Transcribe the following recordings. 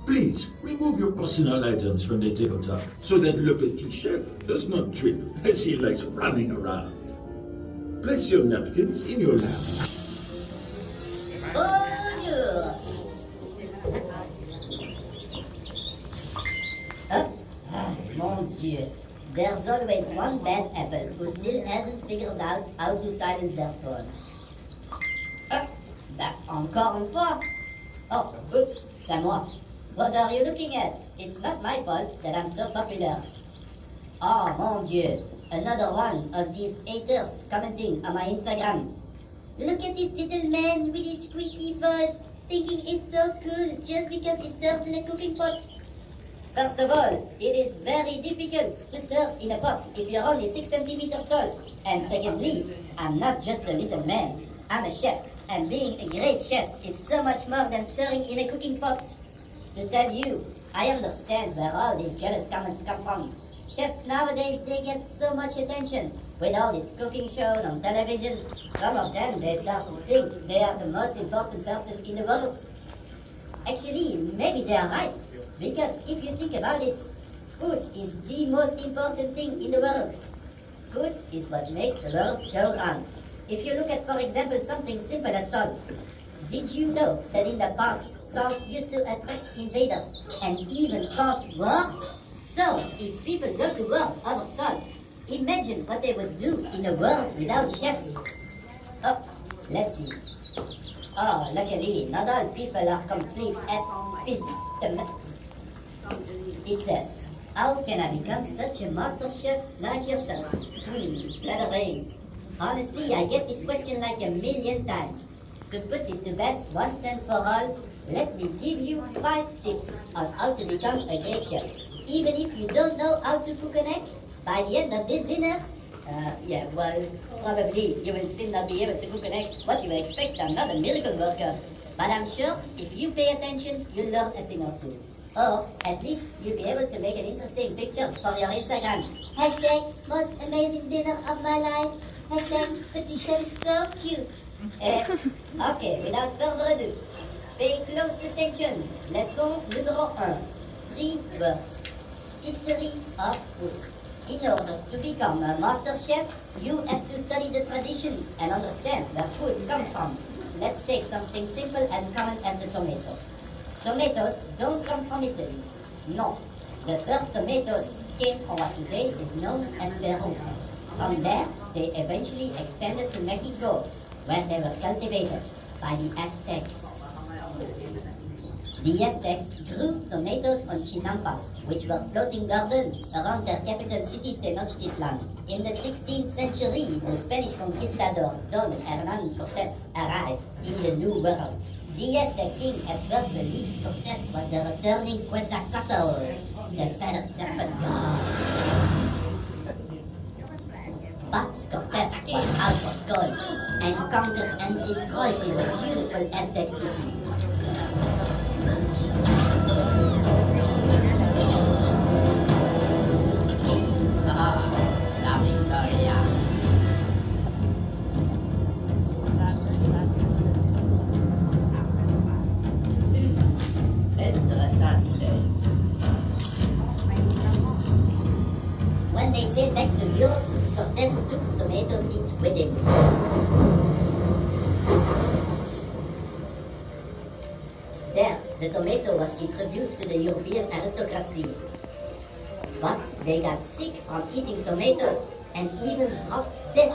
Please remove your personal items from the tabletop so that Le Petit chef does not trip as he likes running around. Place your napkins in your lap. Bonjour. Mon Dieu. There's always one bad apple who still hasn't figured out how to silence their phone. Bah, encore une fois. Oh, oops, c'est moi. What are you looking at? It's not my fault that I'm so popular. Oh, mon Dieu. Another one of these haters commenting on my Instagram. Look at this little man with his squeaky voice, thinking he's so cool just because he stirs in a cooking pot. First of all, it is very difficult to stir in a pot if you're only 6 centimeters tall. And secondly, I'm not just a little man. I'm a chef, and being a great chef is so much more than stirring in a cooking pot. To tell you, I understand where all these jealous comments come from. Chefs nowadays, they get so much attention. With all these cooking shows on television, some of them, they start to think they are the most important person in the world. Actually, maybe they are right. Because if you think about it, food is the most important thing in the world. Food is what makes the world go round. If you look at, for example, something simple as salt. Did you know that in the past, salt used to attract invaders and even cause wars? So, if people go to war over salt, imagine what they would do in a world without chefs. Oh, let's see. Oh, luckily, not all people are complete aficionados. It says, how can I become such a master chef like yourself? Flattering. Honestly, I get this question like a million times. To put this to bed once and for all, let me give you 5 tips on how to become a great chef. Even if you don't know how to cook an egg, by the end of this dinner, probably you will still not be able to cook an egg. What you expect, I'm not a miracle worker. But I'm sure if you pay attention, you'll learn a thing or two. Or at least you'll be able to make an interesting picture for your Instagram. Hashtag most amazing dinner of my life. Hashtag Petit chef so cute. Okay, without further ado, pay close attention. Leçon numéro 1. 3 words. History of food. In order to become a master chef, you have to study the traditions and understand where food comes from. Let's take something simple and common as the tomato. Tomatoes don't come from Italy. No. The first tomatoes came from what today is known as Peru. From there, they eventually expanded to Mexico, where they were cultivated by the Aztecs. The Aztecs grew tomatoes on chinampas, which were floating gardens around their capital city Tenochtitlan. In the 16th century, the Spanish conquistador Don Hernán Cortés arrived in the New World. The Aztec king at first believed Cortés was the returning Quetzalcoatl, the feathered serpent god. But Cortés was out of gold and conquered and destroyed this beautiful Aztec city. La Victoria. Interessante. When they sailed back to Europe, Cortés took tomato seeds with him. There, the tomato was introduced to the European aristocracy. But they got sick from eating tomatoes and even dropped dead.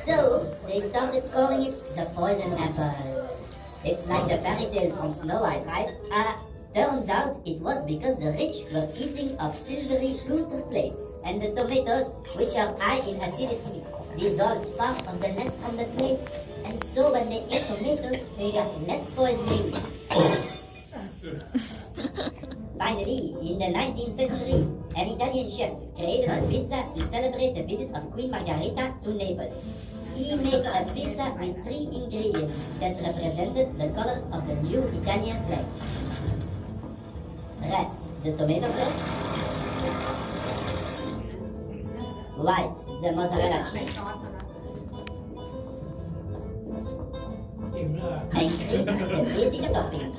So they started calling it the poison apple. It's like the fairy tale from Snow White, right? Turns out it was because the rich were eating of silvery pewter plates, and the tomatoes, which are high in acidity, dissolved part of the lead from the plates, and so when they ate tomatoes, they got lead poisoning. Finally, in the 19th century, an Italian chef created a pizza to celebrate the visit of Queen Margherita to Naples. He made a pizza with 3 ingredients that represented the colors of the new Italian flag. Red, the tomato sauce. White, the mozzarella cheese. And green, the basic topping.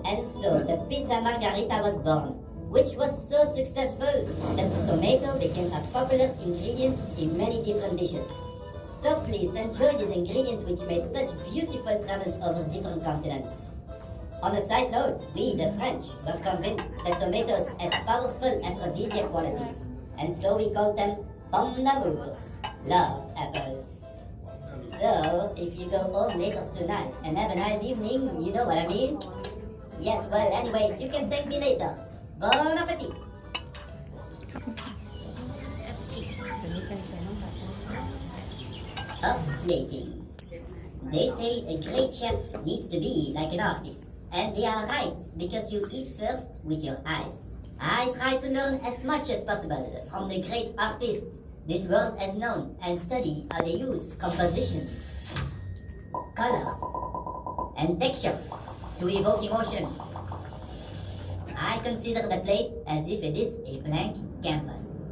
And so the pizza margarita was born, which was so successful that the tomato became a popular ingredient in many different dishes. So please enjoy this ingredient which made such beautiful travels over different continents. On a side note, we, the French, were convinced that tomatoes had powerful aphrodisiac qualities, and so we called them pommes d'amour, love apples. So, if you go home later tonight and have a nice evening, you know what I mean? Yes, well, anyways, you can thank me later. Bon appetit! Of plating. They say a great chef needs to be like an artist. And they are right, because you eat first with your eyes. I try to learn as much as possible from the great artists this world has known and study how they use composition, colors, and texture to evoke emotion. I consider the plate as if it is a blank canvas.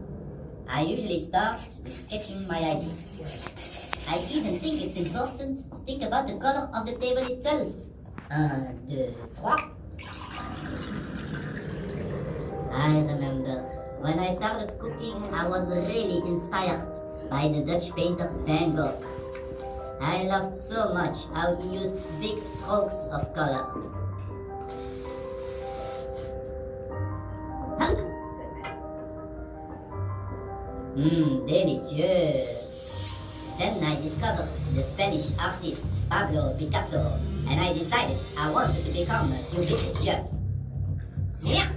I usually start with sketching my ideas. I even think it's important to think about the color of the table itself. 1, 2, 3. I remember when I started cooking, I was really inspired by the Dutch painter Bangkok. I loved so much how he used big strokes of color. Delicious. Then I discovered the Spanish artist Pablo Picasso, and I decided I wanted to become a cubist chef. Yeah.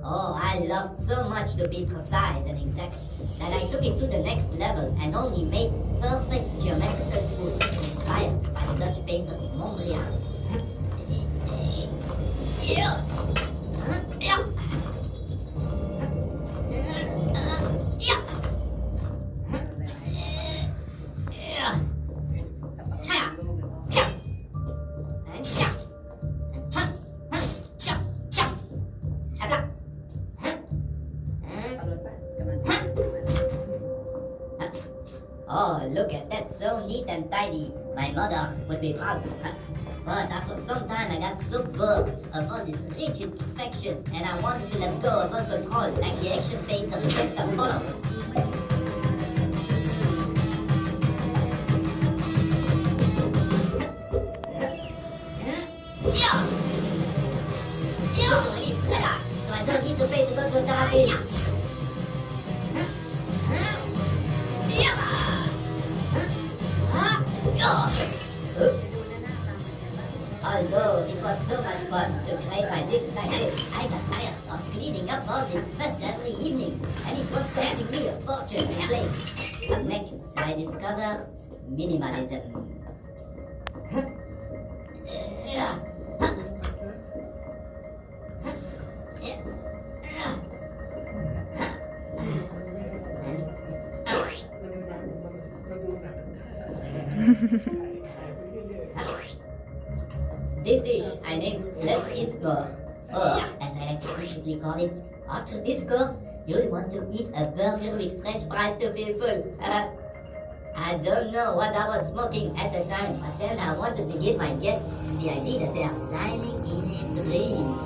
Oh, I loved so much to be precise and exact that I took it to the next level and only made perfect geometrical food inspired by the Dutch painter Mondrian. Oh, look at that, so neat and tidy. My mother would be proud. But after some time I got so bored of all this rigid perfection and I wanted to let go of all control like the action painter James Apollo. Release relax, so I don't need to pay to go to a therapist. Oops. Although it was so much fun to create my dish like this, I got tired of cleaning up all this mess every evening, and it was costing me a fortune to play. But next, I discovered minimalism. This dish I named Less is More, or as I like to secretly call it, after this course, you'll want to eat a burger with French fries to feel full. I don't know what I was smoking at the time, but then I wanted to give my guests the idea that they are dining in a dream.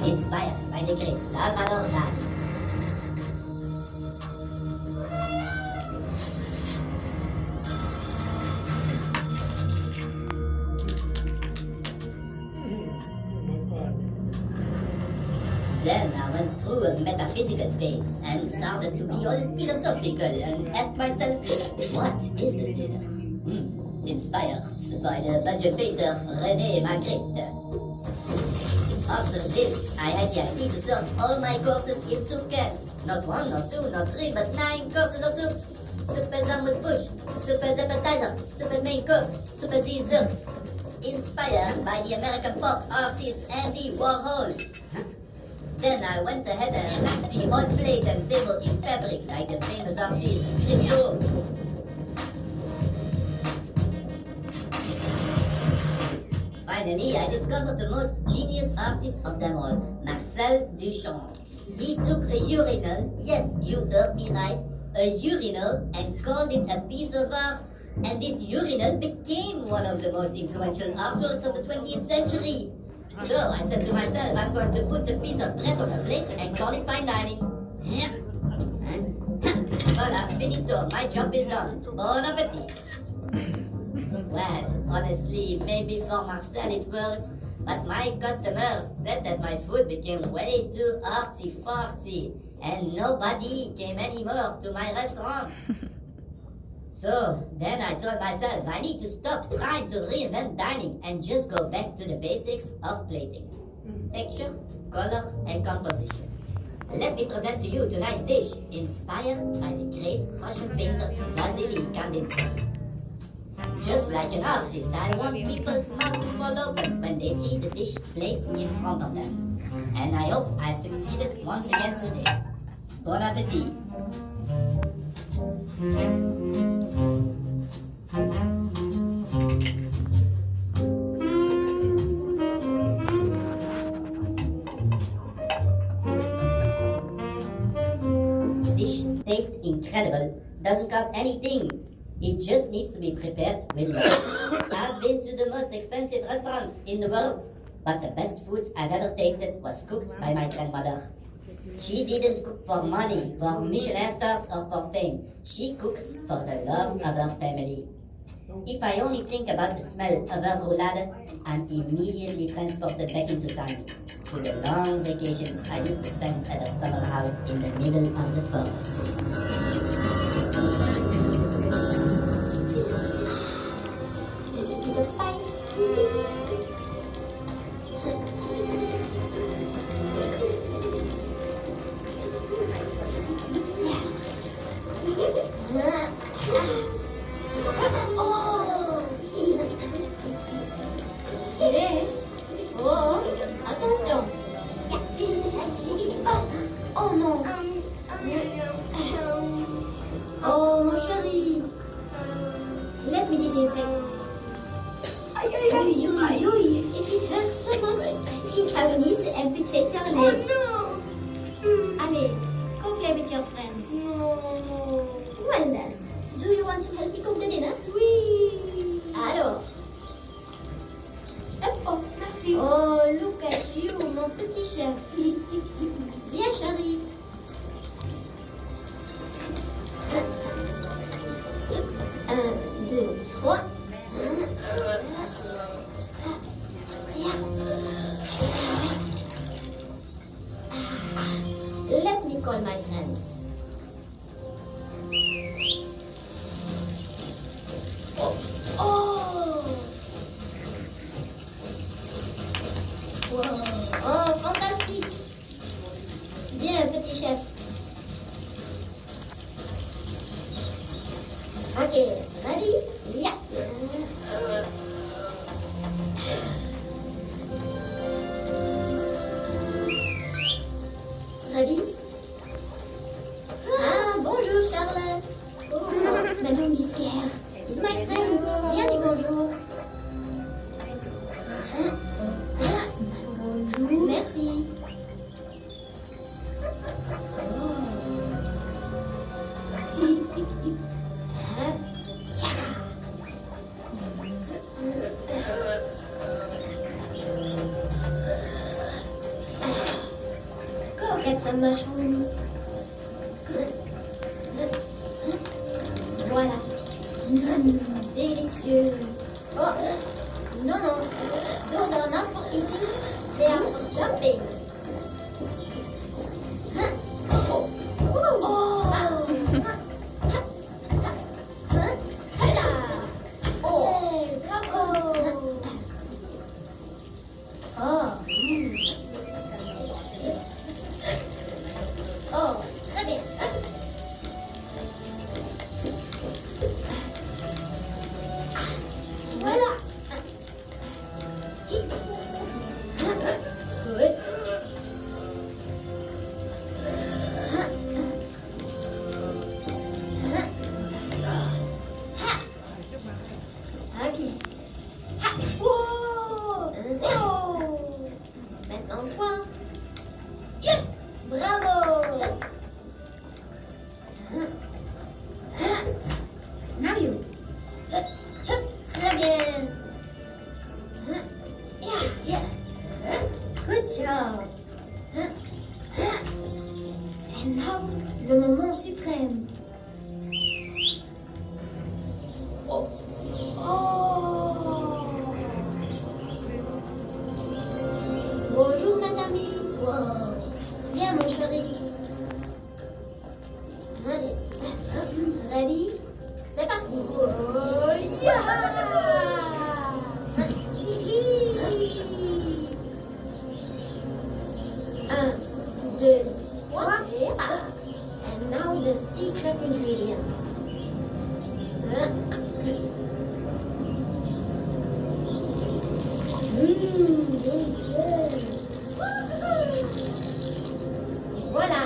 Inspired by the great Salvador Dali. Then I went through a metaphysical phase and started to be all philosophical and asked myself, what is a dinner? Inspired by the budget painter René Magritte. After this, I had the idea to serve all my courses in soup cans. Not 1, not 2, not 3, but 9 courses of soup. Soup as amuse-bouche, soup as appetizer, soup as main course, soup as dessert. Inspired by the American pop artist Andy Warhol. Then I went ahead and wrapped the whole plate and table in fabric like the famous artist Triplo. Finally, I discovered the most genius artist of them all, Marcel Duchamp. He took a urinal, yes, you heard me right, a urinal and called it a piece of art. And this urinal became one of the most influential artworks of the 20th century. So I said to myself, I'm going to put a piece of bread on a plate and call it fine dining. Voila, finito, my job is done. Bon appetit. Well, honestly, maybe for Marcel it worked, but my customers said that my food became way too artsy-fartsy, and nobody came anymore to my restaurant. So then I told myself I need to stop trying to reinvent dining and just go back to the basics of plating. Texture, color, and composition. Let me present to you tonight's dish, inspired by the great Russian painter Vasily Kandinsky. Just like an artist, I want people's mouth to fall open when they see the dish placed in front of them. And I hope I've succeeded once again today. Bon appetit! Dish tastes incredible, doesn't cost anything. It just needs to be prepared with love. I've been to the most expensive restaurants in the world, but the best food I've ever tasted was cooked by my grandmother. She didn't cook for money, for Michelin stars, or for fame. She cooked for the love of her family. If I only think about the smell of her roulade, I'm immediately transported back into time, to the long vacations I used to spend at her summer house in the middle of the forest. Of spice. Oh, attention. Oh non. Oh mon chéri. Let me disinfect. If it hurts so much, I think I will need to amputate your leg. Oh no! Allez, go play with your friends. No. Well then, do you want to help me cook the dinner? Oui. Alors. Oh, merci. Oh, look at you, mon petit chef. Viens, chérie. Un, deux, trois. Let me call my friends. Oh! Wow. Oh, fantastique! Bien, petit chef. Ok, ready? Yeah. Ready? Ah, bonjour, Charles. Oh, mais don't be scared. It's my friend. Viens, dis bonjour. Bonjour. Merci. Go get some mushrooms. Voilà. Délicieux. Oh, non, non. Those are not for eating. They are for jumping. Oh, très bien. Voilà. Good. c'est parti. Oh, yeah! 1, 2, 3, and now the secret ingredient. Délicieux. Voilà.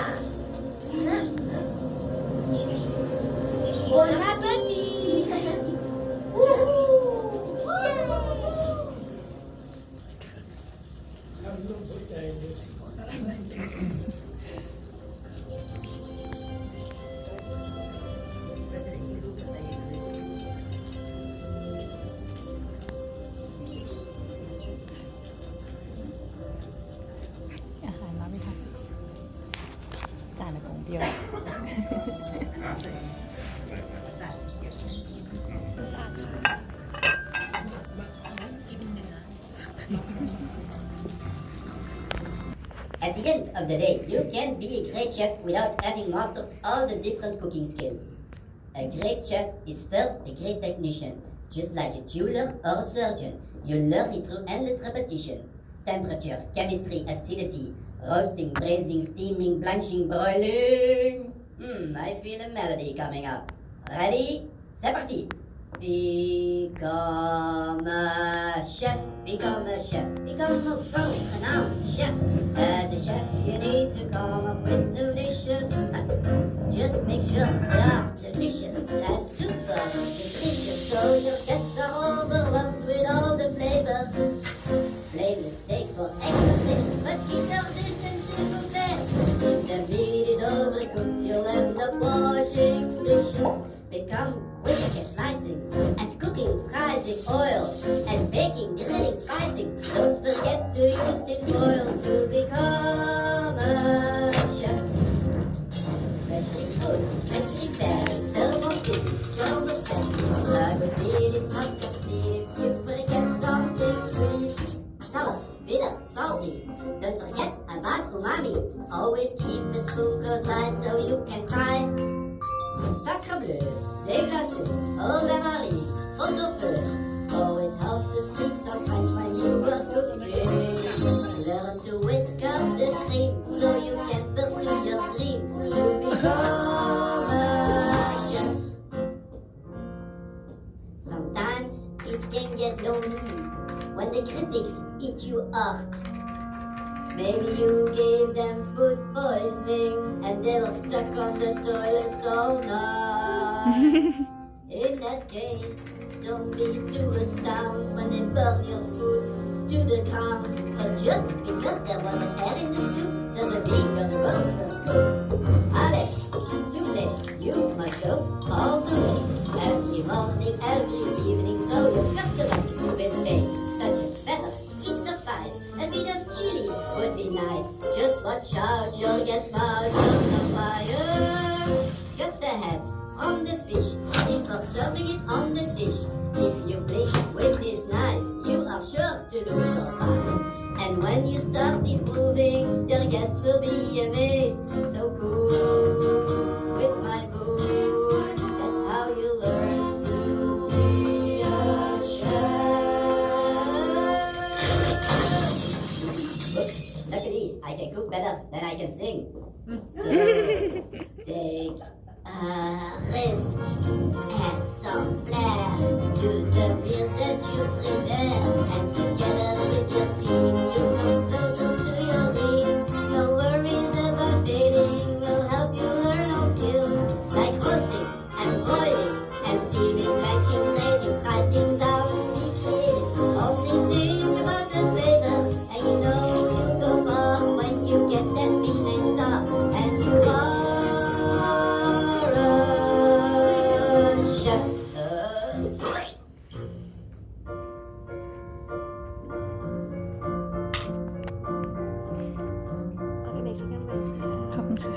Bon appétit.อาหารมาไม่ทันจานละกงเดียว At the end of the day, you can be a great chef without having mastered all the different cooking skills. A great chef is first a great technician, just like a jeweler or a surgeon. You learn it through endless repetition. Temperature, chemistry, acidity, roasting, braising, steaming, blanching, broiling. I feel a melody coming up. Ready? C'est parti! Become a chef, become a chef, become a world-renowned chef. As a chef, you need to come up with new dishes. Just make sure they are delicious and super nutritious, so your guests are overwhelmed with all the flavors. Blame mistake for extra taste, but keep your distance s'il vous plaît. If the meat is overcooked, you'll end up washing dishes. Become quick at slicing and cooking fries in oil and baking, grilling, spicing. Don't forget to use tin foil to become a chef. Fresh fish food, fresh fish bearing, stir more busy, stir the set. A good meal is not complete if you forget something sweet. Sour, bitter, salty. Don't forget about umami. Always keep the spoon close by so you can try. Sacre bleu, déglacé, au bain-marie, pot au feu. Oh, it helps to speak some French when you are cooking. Learn to whisk up the cream so you can pursue your dream to become a chef. Sometimes it can get lonely when the critics eat you up. Maybe you gave them food poisoning and they were stuck on the toilet all night. In that case, don't be too astounded when they burn your food to the ground. But just because there was an air in the soup doesn't mean your bones were scooped. Allez, soufflé, you must go all the way. Every morning, every evening, so your customers will say, such a pepper, eat the spice, a bit of chili would be nice. Just watch out, your guest mouth on fire. Cut the head from the fish before serving it on the dish. If you blink with this knife, you are sure to lose your fight. And when you start improving, your guests will be amazed. So cool, it's my food. That's how you learn to be a chef. Look, luckily, I can cook better than I can sing. So take a risk, add some flair to the meals that you prepare, and together with your team you come closer to your dream. No worries about failing, we'll help you learn all skills like roasting and boiling and steaming, blanching, glazing. Try things out, be creative, only think about the flavor, and you know you'll go far when you get that Michelin star, and you areขอบคุณค่ะ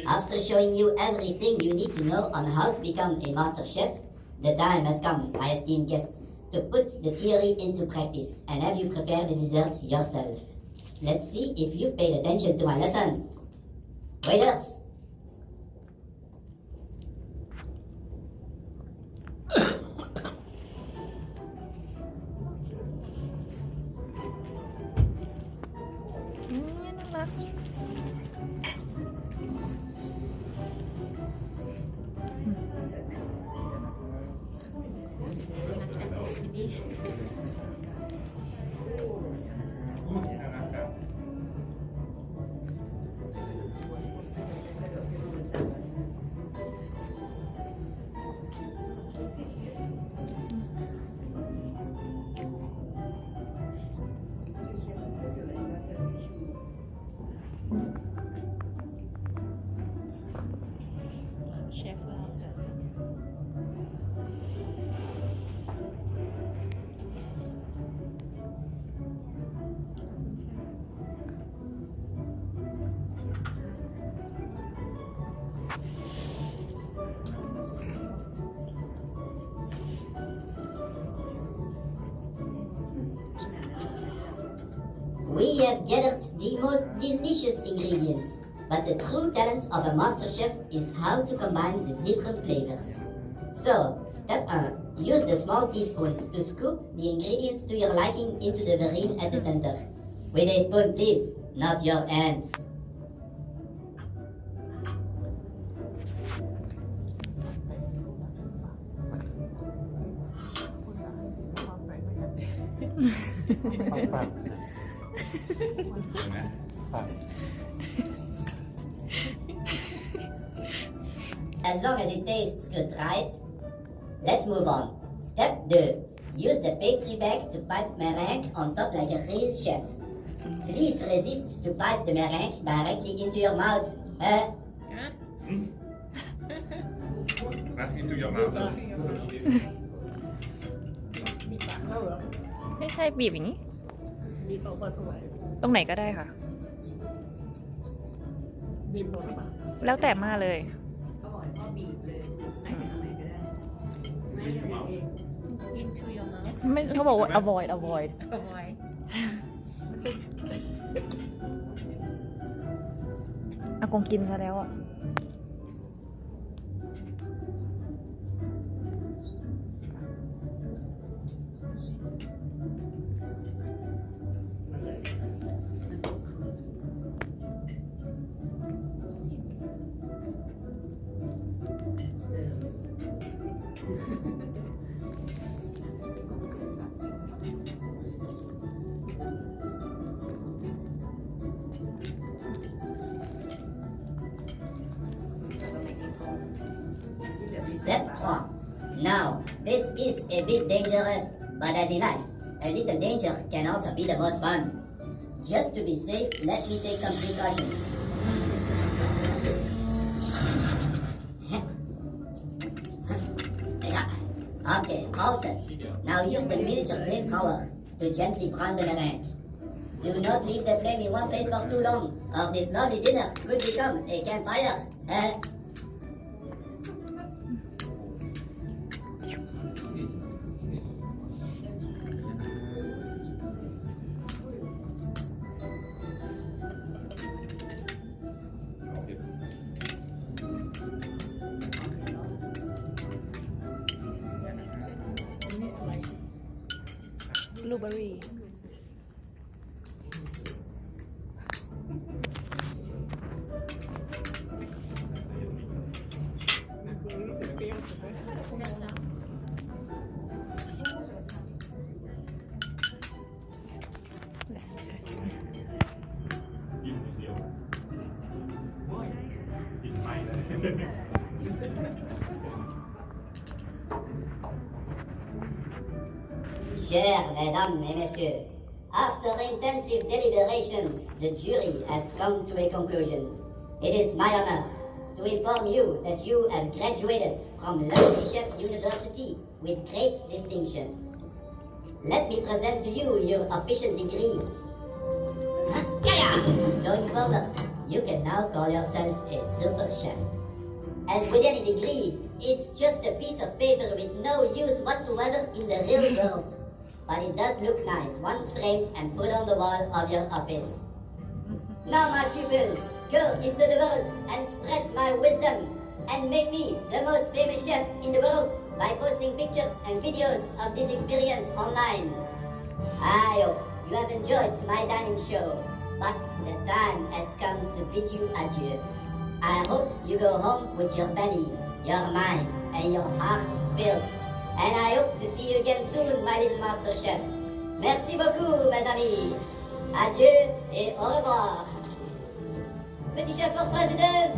After showing you everything you need to know on how to become a master chef, the time has come, my esteemed guest, to put the theory into practice and have you prepare the dessert yourself. Let's see if you've paid attention to my lessons. Waiters! Chef We have gathered the most delicious ingredients, but the true talent of a master chef is how to combine the different flavors. So, step 1. Use the small teaspoons to scoop the ingredients to your liking into the verrine at the center. With a spoon, please, not your hands. As long as it tastes good, right? Let's move on. Step 2. Use the pastry bag to pipe meringue on top like a real chef. Please resist to pipe the meringue directly into your mouth. Into your mouth ไม่ใช่บีบอย่างนี้ บีบเอาก็ถ้วย ตรงไหนก็ได้ค่ะ บีบหมดหรือเปล่า แล้วแต่มาเลย Into your mouth. ไม่เขาบอกว่า avoid อากงกินซะแล้วอ่ะ Step 3. Now, this is a bit dangerous, but as in life, a little danger can also be the most fun. Just to be safe, let me take some precautions. Okay, all set. Now use the miniature flamethrower to gently brown the meringue. Do not leave the flame in one place for too long, or this lovely dinner could become a campfire. blueberry Chers mesdames et messieurs, after intensive deliberations, the jury has come to a conclusion. It is my honor to inform you that you have graduated from Luxury Chef University with great distinction. Let me present to you your official degree. Going forward, you can now call yourself a super chef. As with any degree, it's just a piece of paper with no use whatsoever in the real world. But it does look nice once framed and put on the wall of your office. Now my pupils, go into the world and spread my wisdom and make me the most famous chef in the world by posting pictures and videos of this experience online. I hope you have enjoyed my dining show, but the time has come to bid you adieu. I hope you go home with your belly, your mind, and your heart filled. And I hope to see you again soon, my little master chef. Merci beaucoup, mes amis. Adieu et au revoir. Petit chef for president.